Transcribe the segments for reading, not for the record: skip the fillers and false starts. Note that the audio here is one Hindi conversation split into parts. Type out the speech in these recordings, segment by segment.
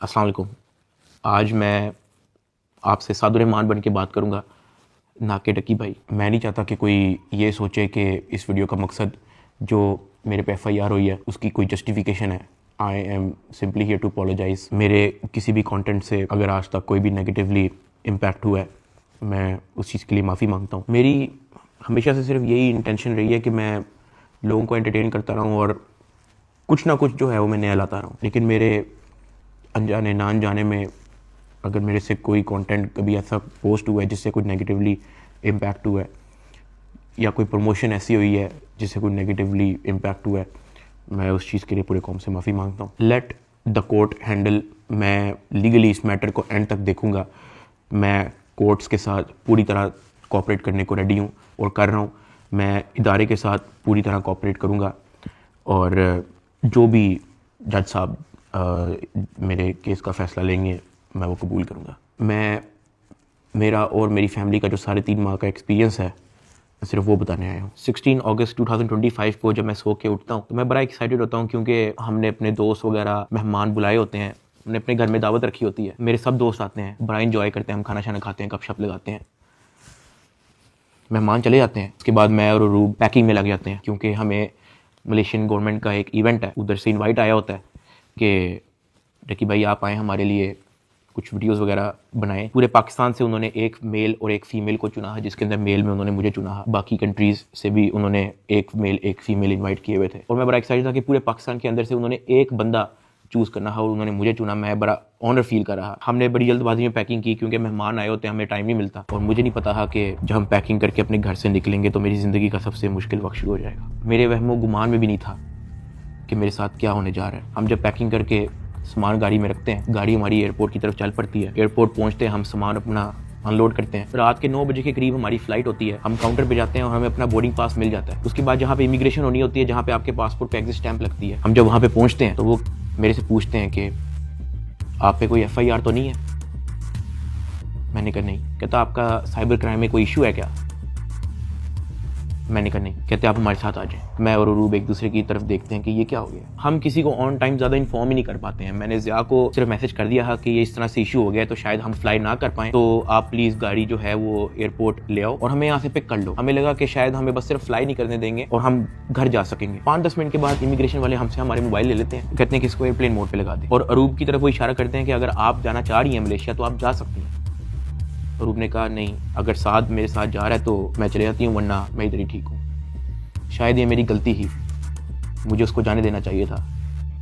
अस्सलाम वालेकुम। आज मैं आपसे सादुर्रहमान बन के बात करूँगा, ना कि डकी भाई। मैं नहीं चाहता कि कोई ये सोचे कि इस वीडियो का मकसद जो मेरे पे FIR हुई है उसकी कोई जस्टिफिकेशन है। I am simply here to apologize. मेरे किसी भी कंटेंट से अगर आज तक कोई भी नेगेटिवली इम्पैक्ट हुआ है, मैं उस चीज़ के लिए माफ़ी मांगता हूँ। मेरी हमेशा से सिर्फ यही इंटेंशन रही है कि मैं लोगों को एंटरटेन करता रहूँ और कुछ ना कुछ जो है वो मैं नया लाता रहूँ। लेकिन मेरे अनजाने ना अनजाने में अगर मेरे से कोई कंटेंट कभी ऐसा पोस्ट हुआ है जिससे कोई नेगेटिवली इम्पैक्ट हुआ है, या कोई प्रमोशन ऐसी हुई है जिससे कोई नेगेटिवली इम्पैक्ट हुआ है, मैं उस चीज़ के लिए पूरे कौम से माफ़ी मांगता हूँ। Let the court handle. मैं लीगली इस मैटर को एंड तक देखूँगा। मैं कोर्ट्स के साथ पूरी तरह कोऑपरेट करने को रेडी हूँ और कर रहा हूँ। मैं इदारे के साथ पूरी तरह कोऑपरेट करूँगा और जो भी जज साहब मेरे केस का फ़ैसला लेंगे मैं वो कबूल करूँगा। मैं मेरा और मेरी फैमिली का जो 3.5 माह का एक्सपीरियंस है सिर्फ वो बताने आया हूँ। 16 अगस्त 2025 को जब मैं सो के उठता हूँ तो मैं बड़ा एक्साइटेड होता हूँ, क्योंकि हमने अपने दोस्त वगैरह मेहमान बुलाए होते हैं, हमने अपने घर में दावत रखी होती है, मेरे सब दोस्त आते हैं, बड़ा इंजॉय करते हैं, हम खाना शाना खाते हैं, गपशप लगाते हैं, मेहमान चले जाते हैं। उसके बाद मैं और रूब पैकिंग में लग जाते हैं, क्योंकि हमें मलेशियन गवर्नमेंट का एक इवेंट है, उधर से इनवाइट आया होता है कि डकी भाई आप आएँ, हमारे लिए कुछ वीडियोस वगैरह बनाएं। पूरे पाकिस्तान से उन्होंने एक मेल और एक फ़ीमेल को चुना है, जिसके अंदर मेल में उन्होंने मुझे चुना है। बाकी कंट्रीज़ से भी उन्होंने एक मेल एक फ़ीमेल इनवाइट किए हुए थे और मैं बड़ा एक्साइटेड था कि पूरे पाकिस्तान के अंदर से उन्होंने एक बंदा चूज़ करना है और उन्होंने मुझे चुना। मैं बड़ा ऑनर फील कर रहा। हमने बड़ी जल्दबाजी में पैकिंग की, क्योंकि मेहमान आए होते हैं, हमें टाइम नहीं मिलता, और मुझे नहीं पता था कि जब हम पैकिंग करके अपने घर से निकलेंगे तो मेरी ज़िंदगी का सबसे मुश्किल वक्त शुरू हो जाएगा। मेरे वहमो गुमान में भी नहीं था कि मेरे साथ क्या होने जा रहा है। हम जब पैकिंग करके सामान गाड़ी में रखते हैं, गाड़ी हमारी एयरपोर्ट की तरफ चल पड़ती है। एयरपोर्ट पहुंचते हैं, हम सामान अपना अनलोड करते हैं। रात के 9 बजे के करीब हमारी फ़्लाइट होती है। हम काउंटर पे जाते हैं और हमें अपना बोर्डिंग पास मिल जाता है। उसके बाद जहाँ पे इमिग्रेशन होनी होती है, जहाँ पे आपके पासपोर्ट पे एग्जिट स्टैंप लगती है, हम जब वहाँ पे पहुँचते हैं तो वो मेरे से पूछते हैं कि आप पे कोई FIR तो नहीं है। मैंने कहा नहीं। कहता आपका साइबर क्राइम में कोई इशू है क्या? मैंने कहा नहीं। कहते आप हमारे साथ आ जाएं। मैं और अरूब एक दूसरे की तरफ देखते हैं कि ये क्या हो गया। हम किसी को ऑन टाइम ज़्यादा इन्फॉर्म ही नहीं कर पाते हैं। मैंने ज़िया को सिर्फ मैसेज कर दिया है कि ये इस तरह से इशू हो गया है, तो शायद हम फ्लाई ना कर पाएँ, तो आप प्लीज़ गाड़ी जो है वो एयरपोर्ट ले आओ और हमें यहाँ से पिक कर लो। हमें लगा कि शायद हमें बस सिर्फ फ्लाई नहीं करने देंगे और हम घर जा सकेंगे। 5-10 मिनट के बाद इमिग्रेशन वाले हमसे हमारे मोबाइल ले लेते हैं, कहते हैं कि इसको एयरप्लेन मोड पर लगा दें, और अरूब की तरफ वो इशारा करते हैं कि अगर आप जाना चाह रही हैं मलेशिया तो आप जा सकती हैं। अरूब ने कहा नहीं, अगर साथ मेरे साथ जा रहा है तो मैं चले जाती हूँ, वरना मैं इधर ही ठीक हूँ। शायद ये मेरी गलती ही, मुझे उसको जाने देना चाहिए था,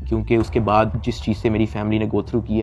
क्योंकि उसके बाद जिस चीज़ से मेरी फैमिली ने गो थ्रू की है